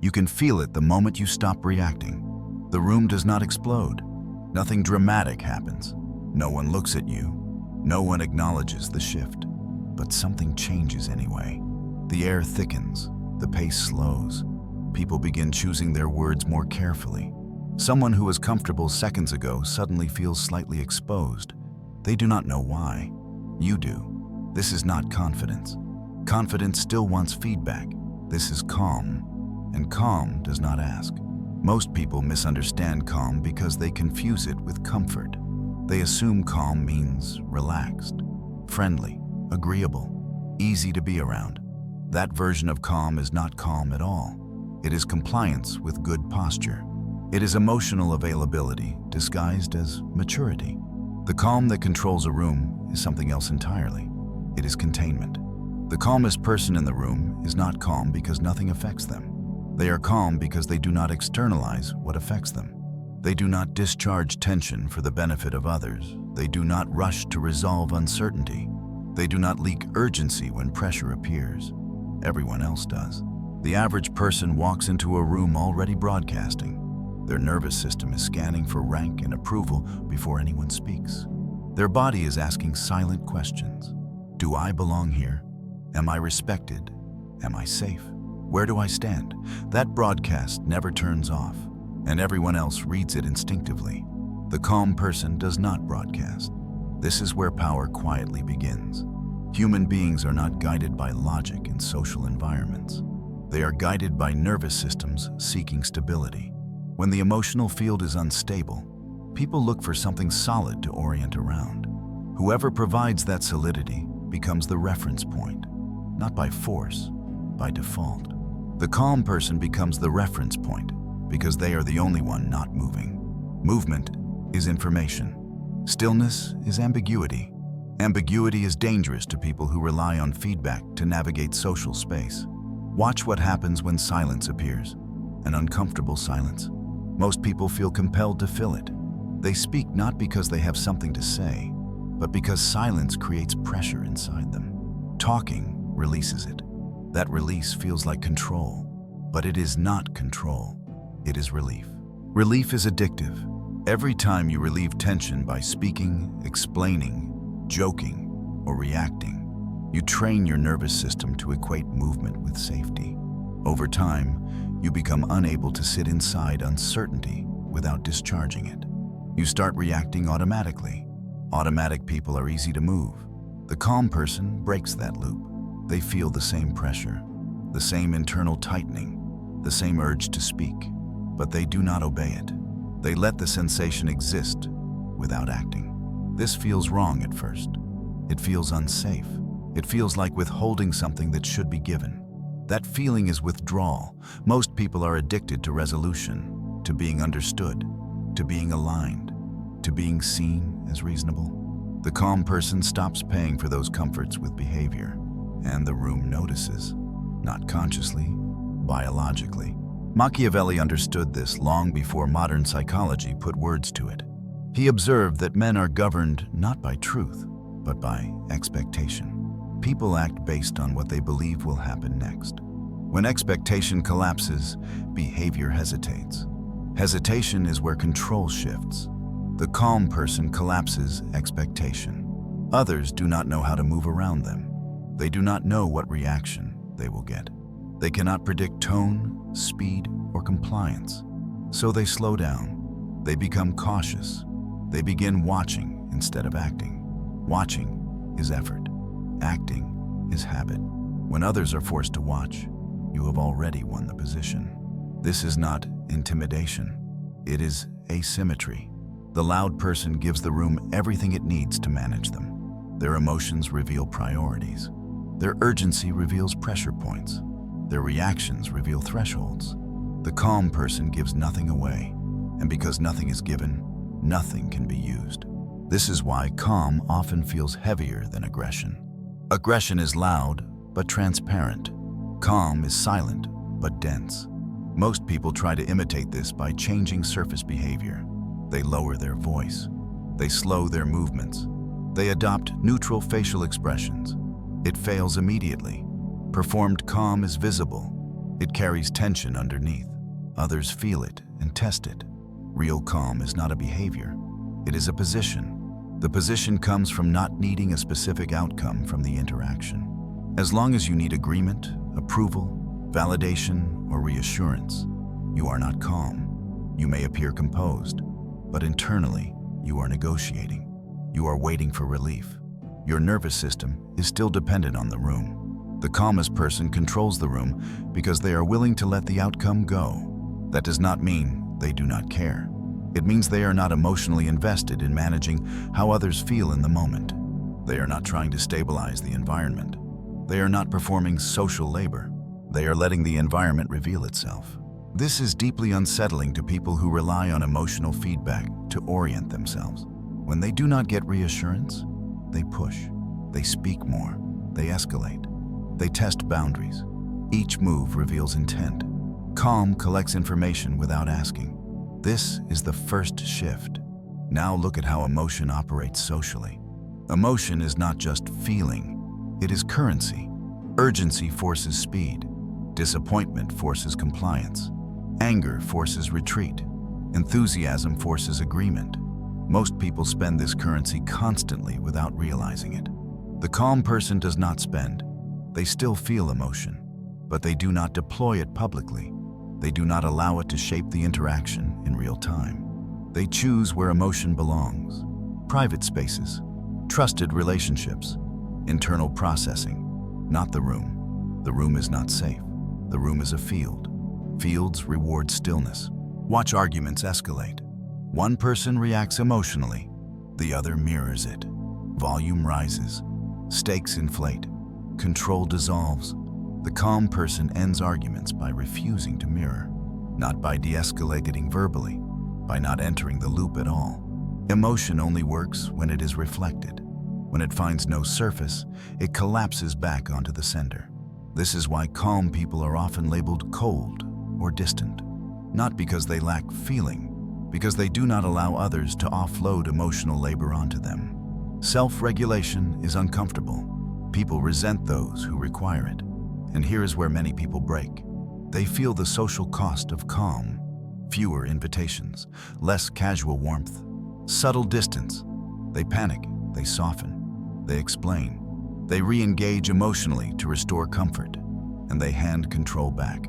You can feel it the moment you stop reacting. The room does not explode. Nothing dramatic happens. No one looks at you. No one acknowledges the shift. But something changes anyway. The air thickens. The pace slows. People begin choosing their words more carefully. Someone who was comfortable seconds ago suddenly feels slightly exposed. They do not know why. You do. This is not confidence. Confidence still wants feedback. This is calm. And calm does not ask. Most people misunderstand calm because they confuse it with comfort. They assume calm means relaxed, friendly, agreeable, easy to be around. That version of calm is not calm at all. It is compliance with good posture. It is emotional availability disguised as maturity. The calm that controls a room is something else entirely. It is containment. The calmest person in the room is not calm because nothing affects them. They are calm because they do not externalize what affects them. They do not discharge tension for the benefit of others. They do not rush to resolve uncertainty. They do not leak urgency when pressure appears. Everyone else does. The average person walks into a room already broadcasting. Their nervous system is scanning for rank and approval before anyone speaks. Their body is asking silent questions. Do I belong here? Am I respected? Am I safe? Where do I stand? That broadcast never turns off, and everyone else reads it instinctively. The calm person does not broadcast. This is where power quietly begins. Human beings are not guided by logic in social environments. They are guided by nervous systems seeking stability. When the emotional field is unstable, people look for something solid to orient around. Whoever provides that solidity becomes the reference point, not by force, by default. The calm person becomes the reference point because they are the only one not moving. Movement is information. Stillness is ambiguity. Ambiguity is dangerous to people who rely on feedback to navigate social space. Watch what happens when silence appears, an uncomfortable silence. Most people feel compelled to fill it. They speak not because they have something to say, but because silence creates pressure inside them. Talking releases it. That release feels like control, but it is not control. It is relief. Relief is addictive. Every time you relieve tension by speaking, explaining, joking, or reacting, you train your nervous system to equate movement with safety. Over time, you become unable to sit inside uncertainty without discharging it. You start reacting automatically. Automatic people are easy to move. The calm person breaks that loop. They feel the same pressure, the same internal tightening, the same urge to speak, but they do not obey it. They let the sensation exist without acting. This feels wrong at first. It feels unsafe. It feels like withholding something that should be given. That feeling is withdrawal. Most people are addicted to resolution, to being understood, to being aligned, to being seen as reasonable. The calm person stops paying for those comforts with behavior, and the room notices, not consciously, biologically. Machiavelli understood this long before modern psychology put words to it. He observed that men are governed not by truth, but by expectation. People act based on what they believe will happen next. When expectation collapses, behavior hesitates. Hesitation is where control shifts. The calm person collapses expectation. Others do not know how to move around them. They do not know what reaction they will get. They cannot predict tone, speed, or compliance. So they slow down. They become cautious. They begin watching instead of acting. Watching is effort. Acting is habit. When others are forced to watch, you have already won the position. This is not intimidation. It is asymmetry. The loud person gives the room everything it needs to manage them. Their emotions reveal priorities. Their urgency reveals pressure points. Their reactions reveal thresholds. The calm person gives nothing away, and because nothing is given, nothing can be used. This is why calm often feels heavier than aggression. Aggression is loud, but transparent. Calm is silent, but dense. Most people try to imitate this by changing surface behavior. They lower their voice. They slow their movements. They adopt neutral facial expressions. It fails immediately. Performed calm is visible. It carries tension underneath. Others feel it and test it. Real calm is not a behavior. It is a position. The position comes from not needing a specific outcome from the interaction. As long as you need agreement, approval, validation, or reassurance, you are not calm. You may appear composed, but internally, you are negotiating. You are waiting for relief. Your nervous system is still dependent on the room. The calmest person controls the room because they are willing to let the outcome go. That does not mean they do not care. It means they are not emotionally invested in managing how others feel in the moment. They are not trying to stabilize the environment. They are not performing social labor. They are letting the environment reveal itself. This is deeply unsettling to people who rely on emotional feedback to orient themselves. When they do not get reassurance, they push. They speak more. They escalate. They test boundaries. Each move reveals intent. Calm collects information without asking. This is the first shift. Now look at how emotion operates socially. Emotion is not just feeling. It is currency. Urgency forces speed. Disappointment forces compliance. Anger forces retreat. Enthusiasm forces agreement. Most people spend this currency constantly without realizing it. The calm person does not spend. They still feel emotion, but they do not deploy it publicly. They do not allow it to shape the interaction in real time. They choose where emotion belongs. Private spaces, trusted relationships, internal processing, not the room. The room is not safe. The room is a field. Fields reward stillness. Watch arguments escalate. One person reacts emotionally, the other mirrors it. Volume rises. Stakes inflate. Control dissolves. The calm person ends arguments by refusing to mirror, not by de-escalating verbally, by not entering the loop at all. Emotion only works when it is reflected. When it finds no surface, it collapses back onto the center. This is why calm people are often labeled cold or distant. Not because they lack feeling, because they do not allow others to offload emotional labor onto them. Self-regulation is uncomfortable. People resent those who require it. And here is where many people break. They feel the social cost of calm. Fewer invitations, less casual warmth, subtle distance. They panic, they soften, they explain. They re-engage emotionally to restore comfort, and they hand control back.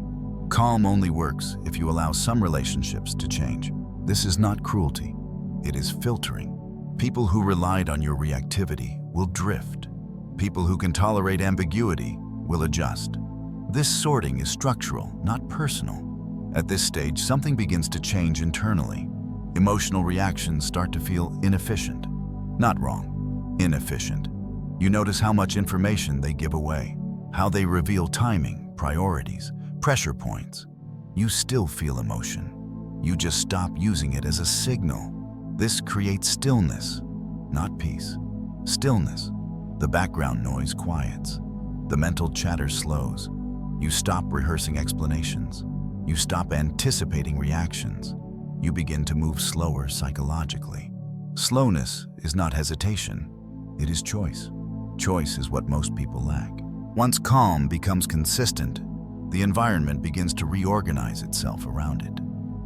Calm only works if you allow some relationships to change. This is not cruelty, it is filtering. People who relied on your reactivity will drift. People who can tolerate ambiguity will adjust. This sorting is structural, not personal. At this stage, something begins to change internally. Emotional reactions start to feel inefficient. Not wrong, inefficient. You notice how much information they give away, how they reveal timing, priorities, pressure points. You still feel emotion. You just stop using it as a signal. This creates stillness, not peace. Stillness. The background noise quiets. The mental chatter slows. You stop rehearsing explanations. You stop anticipating reactions. You begin to move slower psychologically. Slowness is not hesitation, it is choice. Choice is what most people lack. Once calm becomes consistent, the environment begins to reorganize itself around it.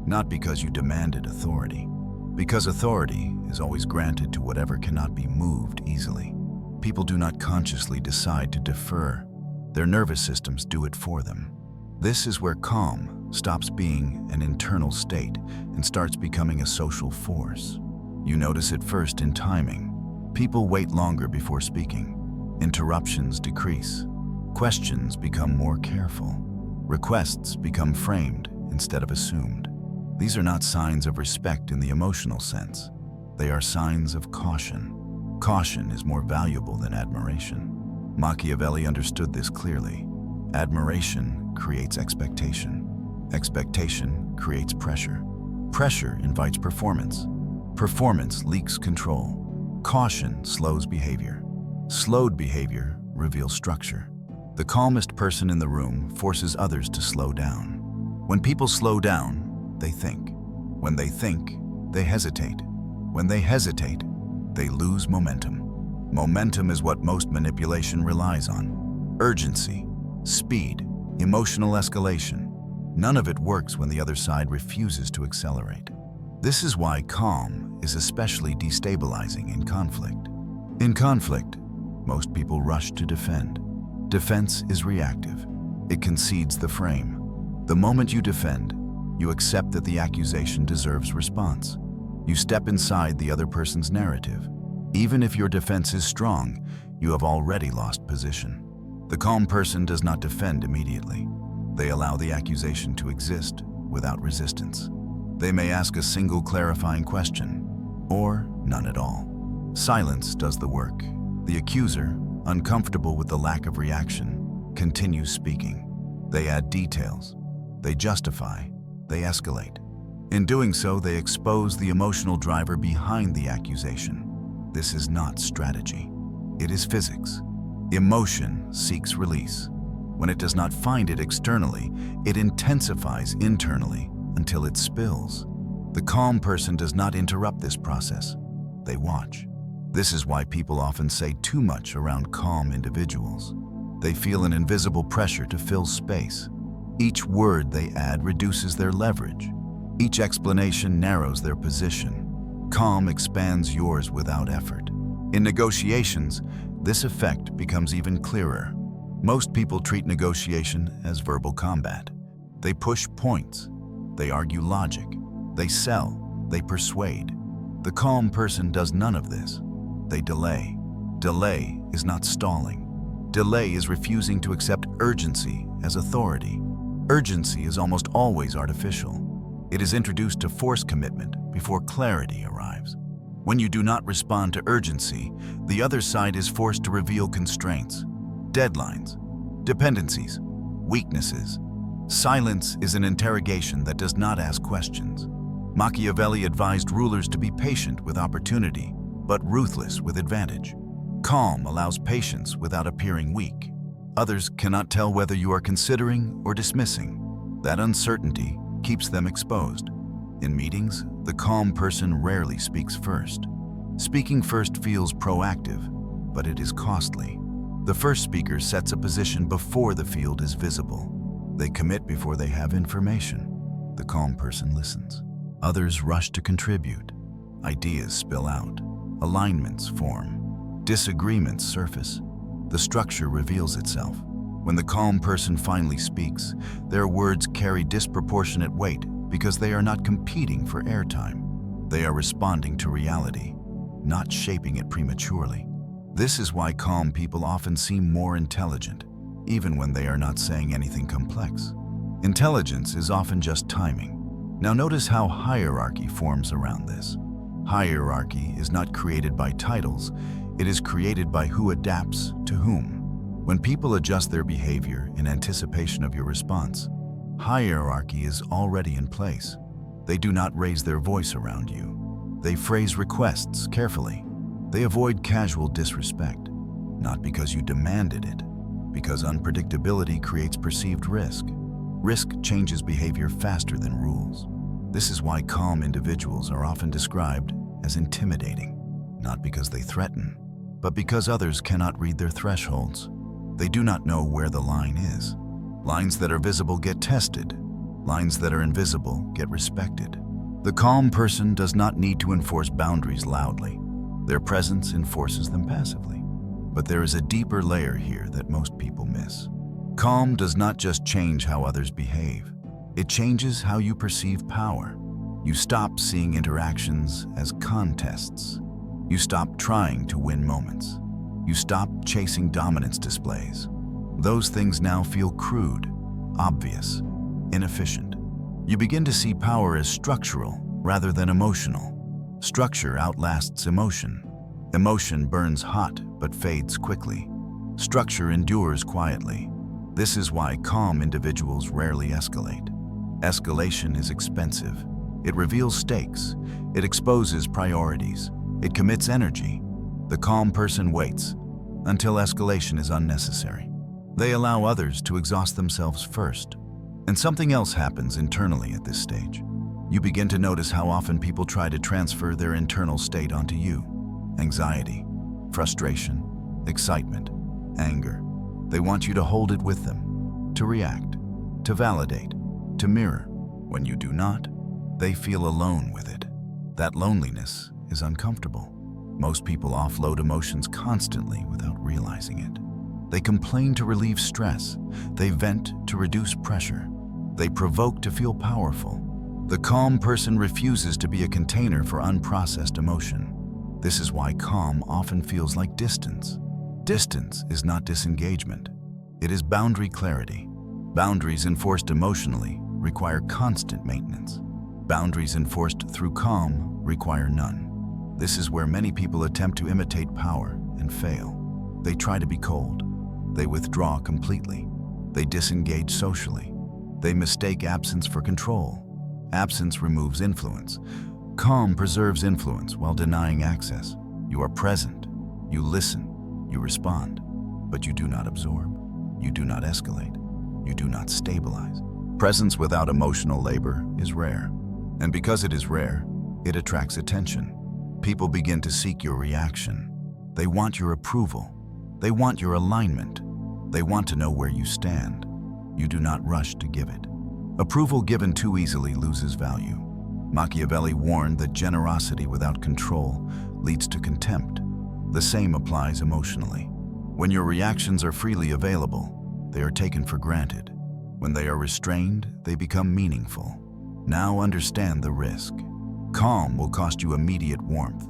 Not because you demanded authority, because authority is always granted to whatever cannot be moved easily. People do not consciously decide to defer. Their nervous systems do it for them. This is where calm stops being an internal state and starts becoming a social force. You notice it first in timing. People wait longer before speaking. Interruptions decrease. Questions become more careful. Requests become framed instead of assumed. These are not signs of respect in the emotional sense. They are signs of caution. Caution is more valuable than admiration. Machiavelli understood this clearly. Admiration creates expectation. Expectation creates pressure. Pressure invites performance. Performance leaks control. Caution slows behavior. Slowed behavior reveals structure. The calmest person in the room forces others to slow down. When people slow down, they think. When they think, they hesitate. When they hesitate, they lose momentum. Momentum is what most manipulation relies on. Urgency, speed, emotional escalation. None of it works when the other side refuses to accelerate. This is why calm is especially destabilizing in conflict. In conflict, most people rush to defend. Defense is reactive. It concedes the frame. The moment you defend, you accept that the accusation deserves response. You step inside the other person's narrative. Even if your defense is strong, you have already lost position. The calm person does not defend immediately. They allow the accusation to exist without resistance. They may ask a single clarifying question, or none at all. Silence does the work. The accuser, uncomfortable with the lack of reaction, continues speaking. They add details. They justify. They escalate. In doing so, they expose the emotional driver behind the accusation. This is not strategy. It is physics. Emotion seeks release. When it does not find it externally, it intensifies internally until it spills. The calm person does not interrupt this process. They watch. This is why people often say too much around calm individuals. They feel an invisible pressure to fill space. Each word they add reduces their leverage. Each explanation narrows their position. Calm expands yours without effort. In negotiations, this effect becomes even clearer. Most people treat negotiation as verbal combat. They push points. They argue logic. They sell. They persuade. The calm person does none of this. They delay. Delay is not stalling. Delay is refusing to accept urgency as authority. Urgency is almost always artificial. It is introduced to force commitment before clarity arrives. When you do not respond to urgency, the other side is forced to reveal constraints, deadlines, dependencies, weaknesses. Silence is an interrogation that does not ask questions. Machiavelli advised rulers to be patient with opportunity, but ruthless with advantage. Calm allows patience without appearing weak. Others cannot tell whether you are considering or dismissing. That uncertainty keeps them exposed. In meetings, the calm person rarely speaks first. Speaking first feels proactive, but it is costly. The first speaker sets a position before the field is visible. They commit before they have information. The calm person listens. Others rush to contribute. Ideas spill out. Alignments form. Disagreements surface. The structure reveals itself. When the calm person finally speaks, their words carry disproportionate weight because they are not competing for airtime. They are responding to reality, not shaping it prematurely. This is why calm people often seem more intelligent, even when they are not saying anything complex. Intelligence is often just timing. Now notice how hierarchy forms around this. Hierarchy is not created by titles, it is created by who adapts to whom. When people adjust their behavior in anticipation of your response, hierarchy is already in place. They do not raise their voice around you. They phrase requests carefully. They avoid casual disrespect, not because you demanded it, because unpredictability creates perceived risk. Risk changes behavior faster than rules. This is why calm individuals are often described as intimidating, not because they threaten, but because others cannot read their thresholds. They do not know where the line is. Lines that are visible get tested. Lines that are invisible get respected. The calm person does not need to enforce boundaries loudly. Their presence enforces them passively. But there is a deeper layer here that most people miss. Calm does not just change how others behave. It changes how you perceive power. You stop seeing interactions as contests. You stop trying to win moments. You stop chasing dominance displays. Those things now feel crude, obvious, inefficient. You begin to see power as structural rather than emotional. Structure outlasts emotion. Emotion burns hot but fades quickly. Structure endures quietly. This is why calm individuals rarely escalate. Escalation is expensive. It reveals stakes. It exposes priorities. It commits energy. The calm person waits until escalation is unnecessary. They allow others to exhaust themselves first. And something else happens internally at this stage. You begin to notice how often people try to transfer their internal state onto you. Anxiety, frustration, excitement, anger. They want you to hold it with them, to react, to validate, to mirror. When you do not, they feel alone with it. That loneliness is uncomfortable. Most people offload emotions constantly without realizing it. They complain to relieve stress. They vent to reduce pressure. They provoke to feel powerful. The calm person refuses to be a container for unprocessed emotion. This is why calm often feels like distance. Distance is not disengagement. It is boundary clarity. Boundaries enforced emotionally require constant maintenance. Boundaries enforced through calm require none. This is where many people attempt to imitate power and fail. They try to be cold. They withdraw completely. They disengage socially. They mistake absence for control. Absence removes influence. Calm preserves influence while denying access. You are present. You listen. You respond. But you do not absorb. You do not escalate. You do not stabilize. Presence without emotional labor is rare. And because it is rare, it attracts attention. People begin to seek your reaction. They want your approval. They want your alignment. They want to know where you stand. You do not rush to give it. Approval given too easily loses value. Machiavelli warned that generosity without control leads to contempt. The same applies emotionally. When your reactions are freely available, they are taken for granted. When they are restrained, they become meaningful. Now understand the risk. Calm will cost you immediate warmth.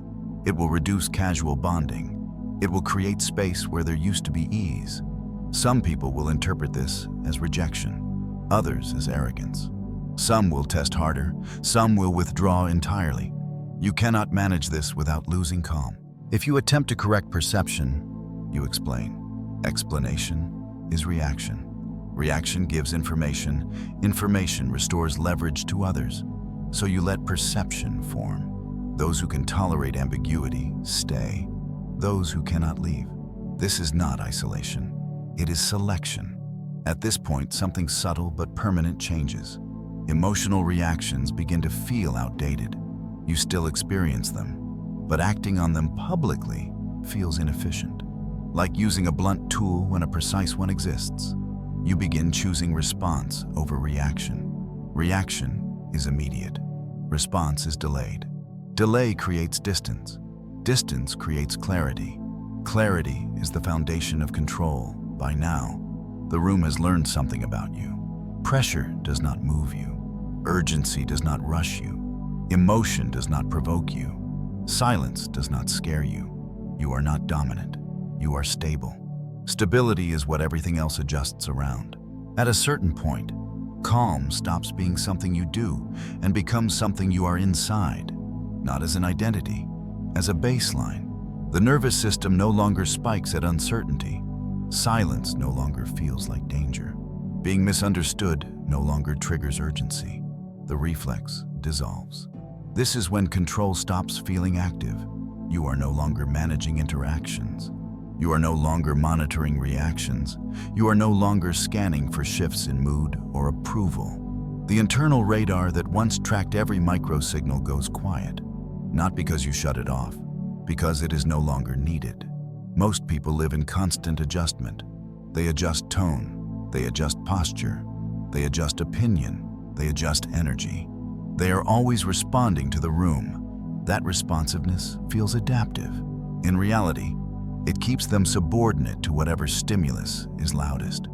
It will reduce casual bonding. It will create space where there used to be ease. Some people will interpret this as rejection, others as arrogance. Some will test harder, some will withdraw entirely. You cannot manage this without losing calm. If you attempt to correct perception, you explain. Explanation is reaction. Reaction gives information. Information restores leverage to others. So you let perception form. Those who can tolerate ambiguity stay. Those who cannot leave. This is not isolation. It is selection. At this point, something subtle but permanent changes. Emotional reactions begin to feel outdated. You still experience them, but acting on them publicly feels inefficient. Like using a blunt tool when a precise one exists. You begin choosing response over reaction. Reaction is immediate. Response is delayed. Delay creates distance. Distance creates clarity. Clarity is the foundation of control. By now, the room has learned something about you. Pressure does not move you. Urgency does not rush you. Emotion does not provoke you. Silence does not scare you. You are not dominant. You are stable. Stability is what everything else adjusts around. At a certain point, calm stops being something you do and becomes something you are inside, not as an identity, as a baseline. The nervous system no longer spikes at uncertainty. Silence no longer feels like danger. Being misunderstood no longer triggers urgency. The reflex dissolves. This is when control stops feeling active. You are no longer managing interactions. You are no longer monitoring reactions. You are no longer scanning for shifts in mood or approval. The internal radar that once tracked every microsignal goes quiet, not because you shut it off, because it is no longer needed. Most people live in constant adjustment. They adjust tone, they adjust posture, they adjust opinion, they adjust energy. They are always responding to the room. That responsiveness feels adaptive. In reality, it keeps them subordinate to whatever stimulus is loudest.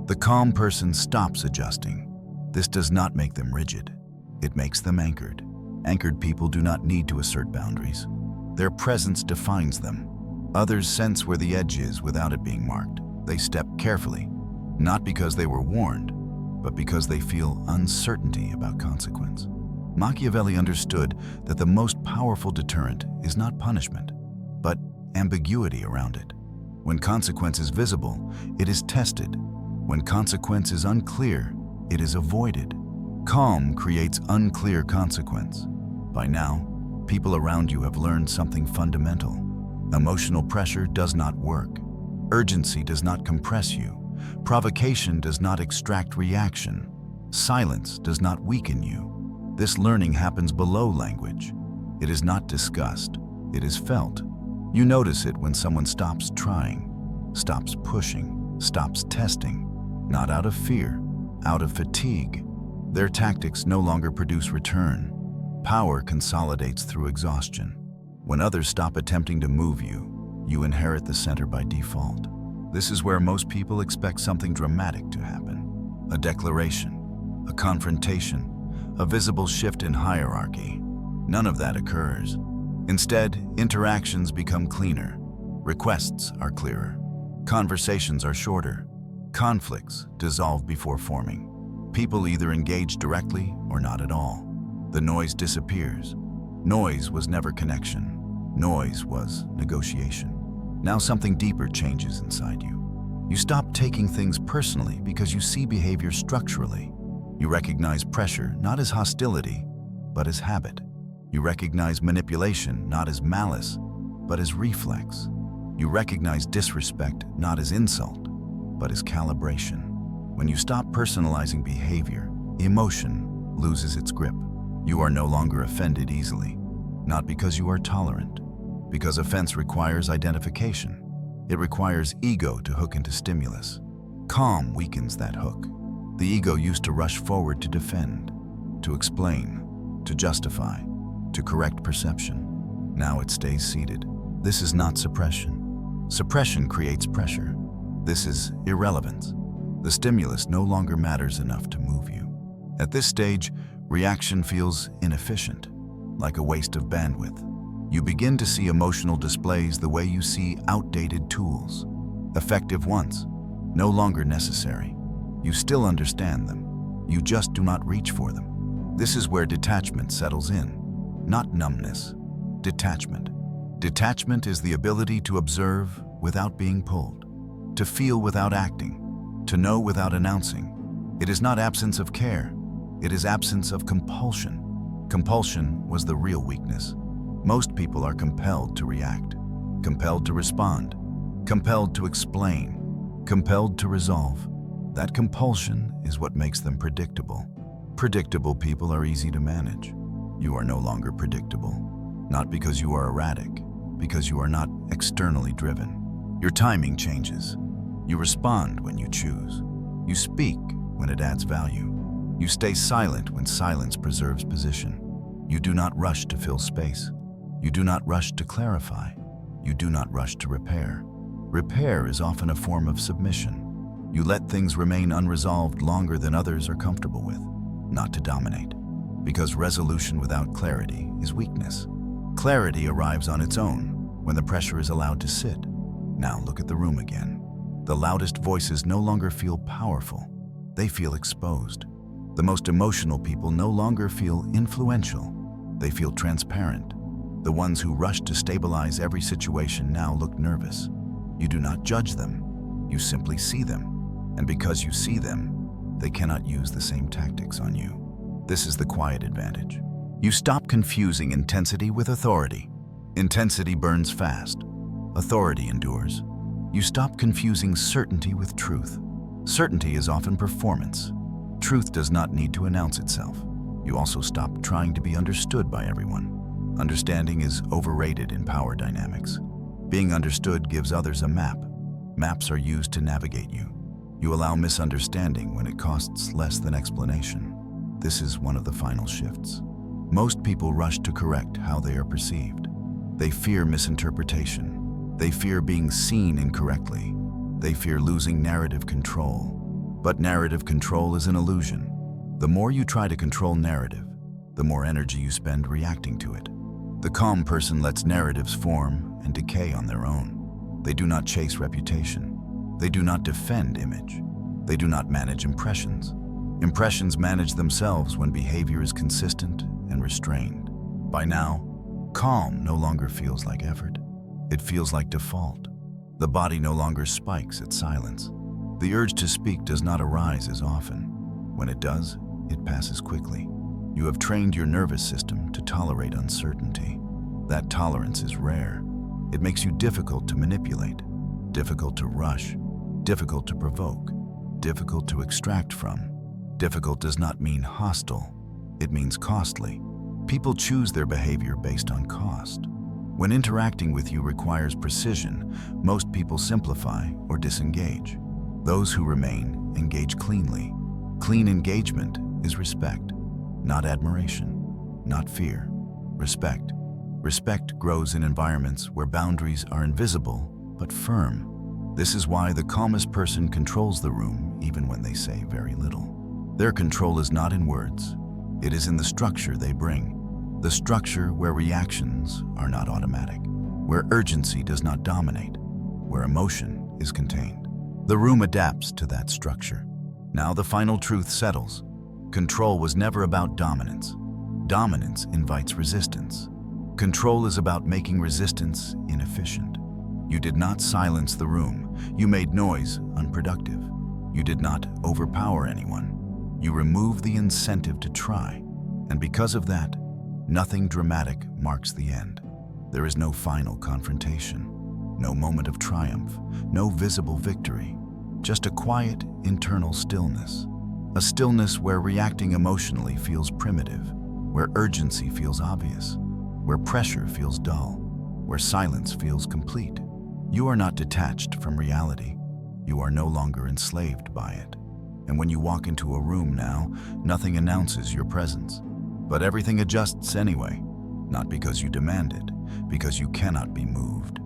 The calm person stops adjusting. This does not make them rigid. It makes them anchored. Anchored people do not need to assert boundaries. Their presence defines them. Others sense where the edge is without it being marked. They step carefully, not because they were warned, but because they feel uncertainty about consequence. Machiavelli understood that the most powerful deterrent is not punishment, but ambiguity around it. When consequence is visible, it is tested. When consequence is unclear, it is avoided. Calm creates unclear consequence. By now, people around you have learned something fundamental. Emotional pressure does not work. Urgency does not compress you. Provocation does not extract reaction. Silence does not weaken you. This learning happens below language. It is not discussed. It is felt. You notice it when someone stops trying, stops pushing, stops testing. not out of fear, out of fatigue. Their tactics no longer produce return. Power consolidates through exhaustion. When others stop attempting to move you, you inherit the center by default. This is where most people expect something dramatic to happen. A declaration, a confrontation, a visible shift in hierarchy. None of that occurs. Instead, interactions become cleaner. Requests are clearer. Conversations are shorter. Conflicts dissolve before forming. People either engage directly or not at all. The noise disappears. Noise was never connection. Noise was negotiation. Now something deeper changes inside you. You stop taking things personally because you see behavior structurally. You recognize pressure not as hostility, but as habit. You recognize manipulation not as malice, but as reflex. You recognize disrespect not as insult, but as calibration. When you stop personalizing behavior, emotion loses its grip. You are no longer offended easily, not because you are tolerant, because offense requires identification. It requires ego to hook into stimulus. Calm weakens that hook. The ego used to rush forward to defend, to explain, to justify, to correct perception. Now it stays seated. This is not suppression. Suppression creates pressure. This is irrelevance. The stimulus no longer matters enough to move you. At this stage, reaction feels inefficient, like a waste of bandwidth. You begin to see emotional displays the way you see outdated tools. Effective once, no longer necessary. You still understand them. You just do not reach for them. This is where detachment settles in. Not numbness, detachment. Detachment is the ability to observe without being pulled, to feel without acting, to know without announcing. It is not absence of care. It is absence of compulsion. Compulsion was the real weakness. Most people are compelled to react, compelled to respond, compelled to explain, compelled to resolve. That compulsion is what makes them predictable. Predictable people are easy to manage. You are no longer predictable, not because you are erratic, because you are not externally driven. Your timing changes. You respond when you choose. You speak when it adds value. You stay silent when silence preserves position. You do not rush to fill space. You do not rush to clarify. You do not rush to repair. Repair is often a form of submission. You let things remain unresolved longer than others are comfortable with, not to dominate. Because resolution without clarity is weakness. Clarity arrives on its own when the pressure is allowed to sit. Now look at the room again. The loudest voices no longer feel powerful. They feel exposed. The most emotional people no longer feel influential. They feel transparent. The ones who rush to stabilize every situation now look nervous. You do not judge them. You simply see them. And because you see them, they cannot use the same tactics on you. This is the quiet advantage. You stop confusing intensity with authority. Intensity burns fast. Authority endures. You stop confusing certainty with truth. Certainty is often performance. Truth does not need to announce itself. You also stop trying to be understood by everyone. Understanding is overrated in power dynamics. Being understood gives others a map. Maps are used to navigate you. You allow misunderstanding when it costs less than explanation. This is one of the final shifts. Most people rush to correct how they are perceived. They fear misinterpretation. They fear being seen incorrectly. They fear losing narrative control. But narrative control is an illusion. The more you try to control narrative, the more energy you spend reacting to it. The calm person lets narratives form and decay on their own. They do not chase reputation. They do not defend image. They do not manage impressions. Impressions manage themselves when behavior is consistent and restrained. By now, calm no longer feels like effort. It feels like default. The body no longer spikes at silence. The urge to speak does not arise as often. When it does, it passes quickly. You have trained your nervous system to tolerate uncertainty. That tolerance is rare. It makes you difficult to manipulate, difficult to rush, difficult to provoke, difficult to extract from. Difficult does not mean hostile. It means costly. People choose their behavior based on cost. When interacting with you requires precision, most people simplify or disengage. Those who remain engage cleanly. Clean engagement is respect, not admiration, not fear. Respect. Respect grows in environments where boundaries are invisible but firm. This is why the calmest person controls the room even when they say very little. Their control is not in words. It is in the structure they bring. The structure where reactions are not automatic, where urgency does not dominate, where emotion is contained. The room adapts to that structure. Now the final truth settles. Control was never about dominance. Dominance invites resistance. Control is about making resistance inefficient. You did not silence the room. You made noise unproductive. You did not overpower anyone. You removed the incentive to try. And because of that, nothing dramatic marks the end. There is no final confrontation, no moment of triumph, no visible victory, just a quiet internal stillness. A stillness where reacting emotionally feels primitive, where urgency feels obvious, where pressure feels dull, where silence feels complete. You are not detached from reality. You are no longer enslaved by it. And when you walk into a room now, nothing announces your presence. But everything adjusts anyway, not because you demand it, because you cannot be moved.